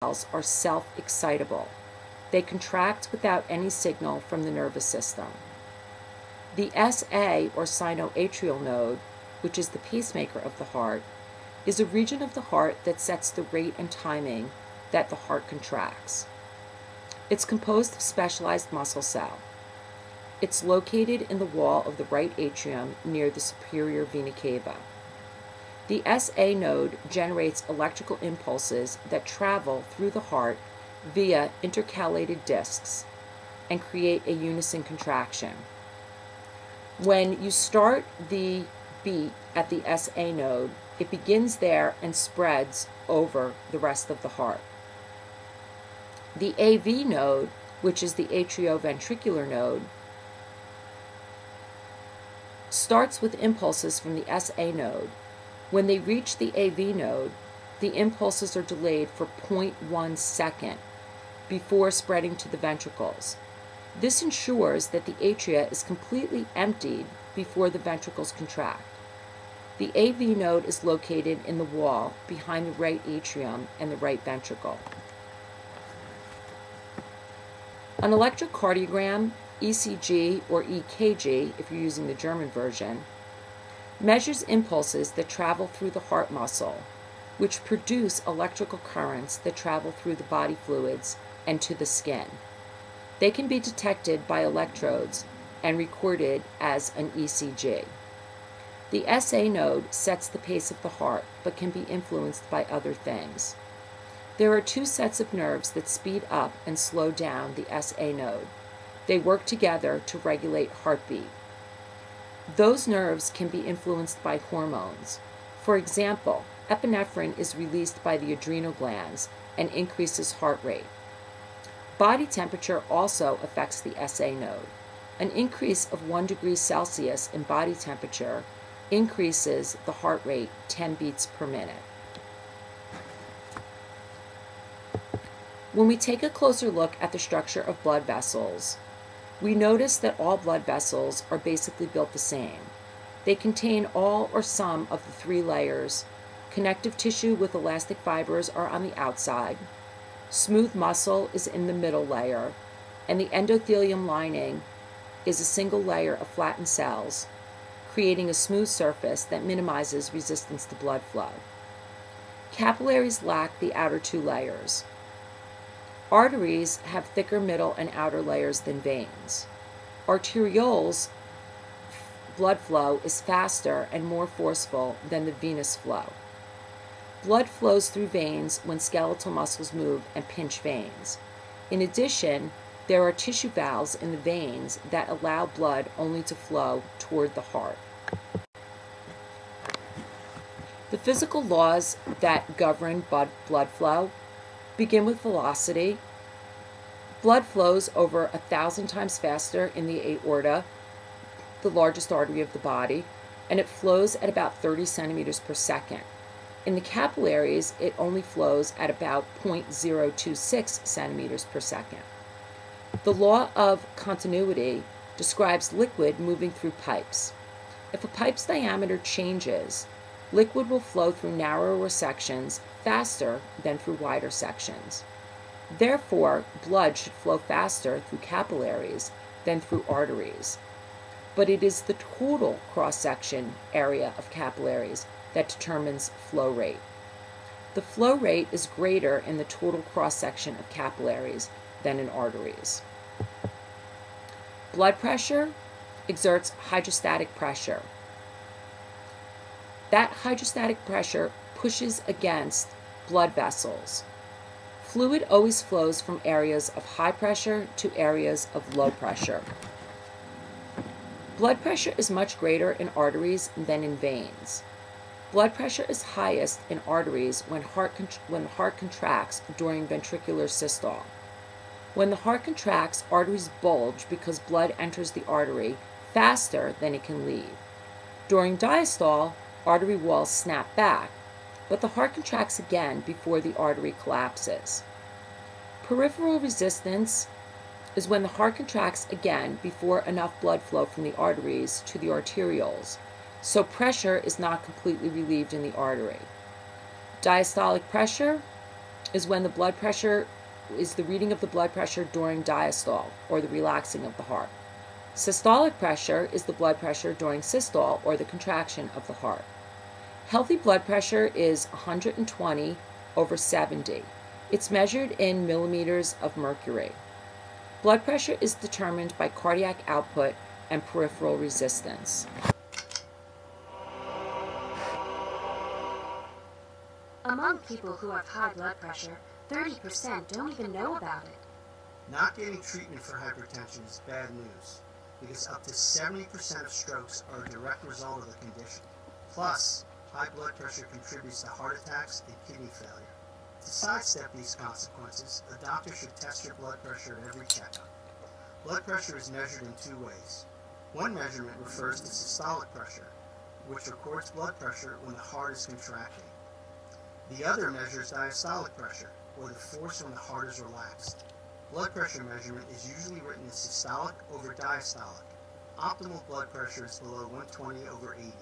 cells are self-excitable. They contract without any signal from the nervous system. The SA, or sinoatrial node, which is the pacemaker of the heart, is a region of the heart that sets the rate and timing that the heart contracts. It's composed of specialized muscle cell. It's located in the wall of the right atrium near the superior vena cava. The SA node generates electrical impulses that travel through the heart via intercalated discs and create a unison contraction. When you start the beat at the SA node, it begins there and spreads over the rest of the heart. The AV node, which is the atrioventricular node, starts with impulses from the SA node. When they reach the AV node, the impulses are delayed for 0.1 second before spreading to the ventricles. This ensures that the atria is completely emptied before the ventricles contract. The AV node is located in the wall behind the right atrium and the right ventricle. An electrocardiogram, ECG, or EKG, if you're using the German version, measures impulses that travel through the heart muscle, which produce electrical currents that travel through the body fluids and to the skin. They can be detected by electrodes and recorded as an ECG. The SA node sets the pace of the heart, but can be influenced by other things. There are two sets of nerves that speed up and slow down the SA node. They work together to regulate heartbeat. Those nerves can be influenced by hormones. For example, epinephrine is released by the adrenal glands and increases heart rate. Body temperature also affects the SA node. An increase of 1 degree Celsius in body temperature increases the heart rate 10 beats per minute. When we take a closer look at the structure of blood vessels, we notice that all blood vessels are basically built the same. They contain all or some of the three layers. Connective tissue with elastic fibers are on the outside. Smooth muscle is in the middle layer, and the endothelium lining is a single layer of flattened cells, creating a smooth surface that minimizes resistance to blood flow. Capillaries lack the outer two layers. Arteries have thicker middle and outer layers than veins. Arterioles' blood flow is faster and more forceful than the venous flow. Blood flows through veins when skeletal muscles move and pinch veins. In addition, there are tissue valves in the veins that allow blood only to flow toward the heart. The physical laws that govern blood flow begin with velocity. Blood flows over 1,000 times faster in the aorta, the largest artery of the body, and it flows at about 30 centimeters per second. In the capillaries, it only flows at about 0.026 centimeters per second. The law of continuity describes liquid moving through pipes. If a pipe's diameter changes, liquid will flow through narrower sections faster than through wider sections. Therefore, blood should flow faster through capillaries than through arteries. But it is the total cross-section area of capillaries that determines flow rate. The flow rate is greater in the total cross-section of capillaries than in arteries. Blood pressure exerts hydrostatic pressure. That hydrostatic pressure pushes against blood vessels. Fluid always flows from areas of high pressure to areas of low pressure. Blood pressure is much greater in arteries than in veins. Blood pressure is highest in arteries when the heart contracts during ventricular systole. When the heart contracts, arteries bulge because blood enters the artery faster than it can leave. During diastole, artery walls snap back, but the heart contracts again before the artery collapses. Peripheral resistance is when the heart contracts again before enough blood flow from the arteries to the arterioles, so pressure is not completely relieved in the artery. Diastolic pressure is when the blood pressure is the reading of the blood pressure during diastole, or the relaxing of the heart. Systolic pressure is the blood pressure during systole, or the contraction of the heart. Healthy blood pressure is 120/70. It's measured in millimeters of mercury. Blood pressure is determined by cardiac output and peripheral resistance. Among people who have high blood pressure, 30% don't even know about it. Not getting treatment for hypertension is bad news, because up to 70% of strokes are a direct result of the condition. Plus, high blood pressure contributes to heart attacks and kidney failure. To sidestep these consequences, a doctor should test your blood pressure at every checkup. Blood pressure is measured in two ways. One measurement refers to systolic pressure, which records blood pressure when the heart is contracting. The other measures diastolic pressure, or the force when the heart is relaxed. Blood pressure measurement is usually written as systolic over diastolic. Optimal blood pressure is below 120/80,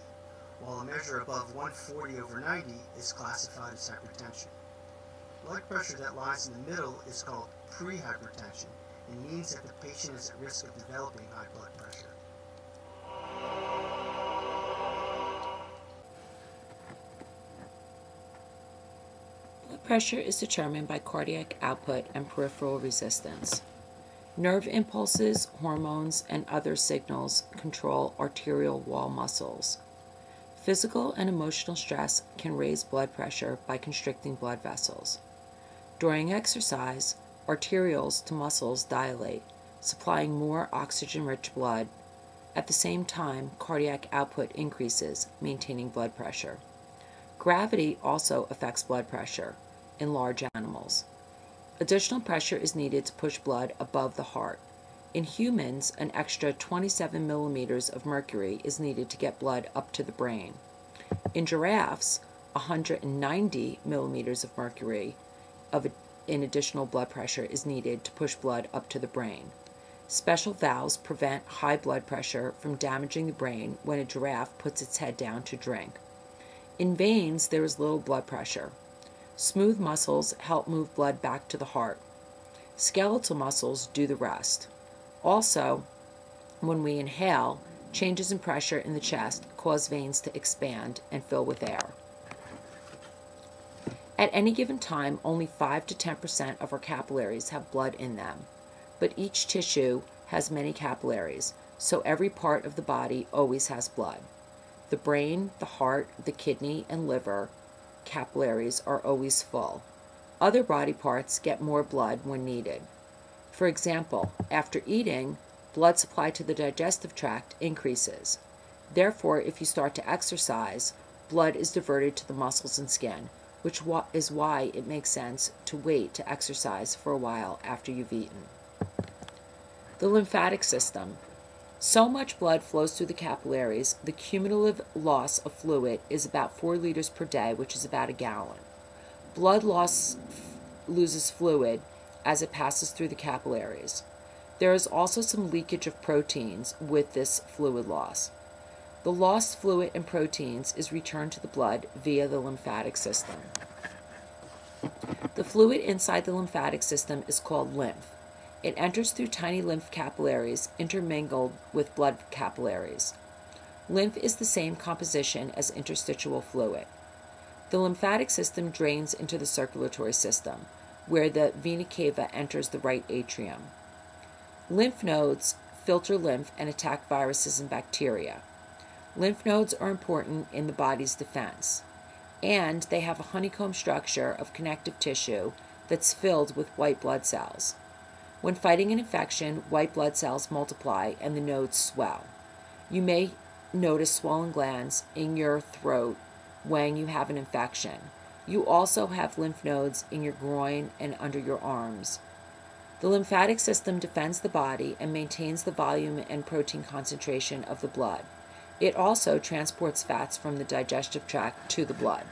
while a measure above 140/90 is classified as hypertension. Blood pressure that lies in the middle is called pre-hypertension and means that the patient is at risk of developing high blood pressure. Blood pressure is determined by cardiac output and peripheral resistance. Nerve impulses, hormones, and other signals control arterial wall muscles. Physical and emotional stress can raise blood pressure by constricting blood vessels. During exercise, arterioles to muscles dilate, supplying more oxygen-rich blood. At the same time, cardiac output increases, maintaining blood pressure. Gravity also affects blood pressure in large animals. Additional pressure is needed to push blood above the heart. In humans, an extra 27 millimeters of mercury is needed to get blood up to the brain. In giraffes, 190 millimeters of mercury in additional blood pressure is needed to push blood up to the brain. Special valves prevent high blood pressure from damaging the brain when a giraffe puts its head down to drink. In veins, there is little blood pressure. Smooth muscles help move blood back to the heart. Skeletal muscles do the rest. Also, when we inhale, changes in pressure in the chest cause veins to expand and fill with air. At any given time, only 5 to 10% of our capillaries have blood in them, but each tissue has many capillaries, so every part of the body always has blood. The brain, the heart, the kidney, and liver capillaries are always full. Other body parts get more blood when needed. For example, after eating, blood supply to the digestive tract increases. Therefore, if you start to exercise, blood is diverted to the muscles and skin, which is why it makes sense to wait to exercise for a while after you've eaten. The lymphatic system. So much blood flows through the capillaries, the cumulative loss of fluid is about 4 liters per day, which is about a gallon. Blood loses fluid as it passes through the capillaries. There is also some leakage of proteins with this fluid loss. The lost fluid and proteins is returned to the blood via the lymphatic system. The fluid inside the lymphatic system is called lymph. It enters through tiny lymph capillaries intermingled with blood capillaries. Lymph is the same composition as interstitial fluid. The lymphatic system drains into the circulatory system, where the vena cava enters the right atrium. Lymph nodes filter lymph and attack viruses and bacteria. Lymph nodes are important in the body's defense, and they have a honeycomb structure of connective tissue that's filled with white blood cells. When fighting an infection, white blood cells multiply and the nodes swell. You may notice swollen glands in your throat when you have an infection. You also have lymph nodes in your groin and under your arms. The lymphatic system defends the body and maintains the volume and protein concentration of the blood. It also transports fats from the digestive tract to the blood.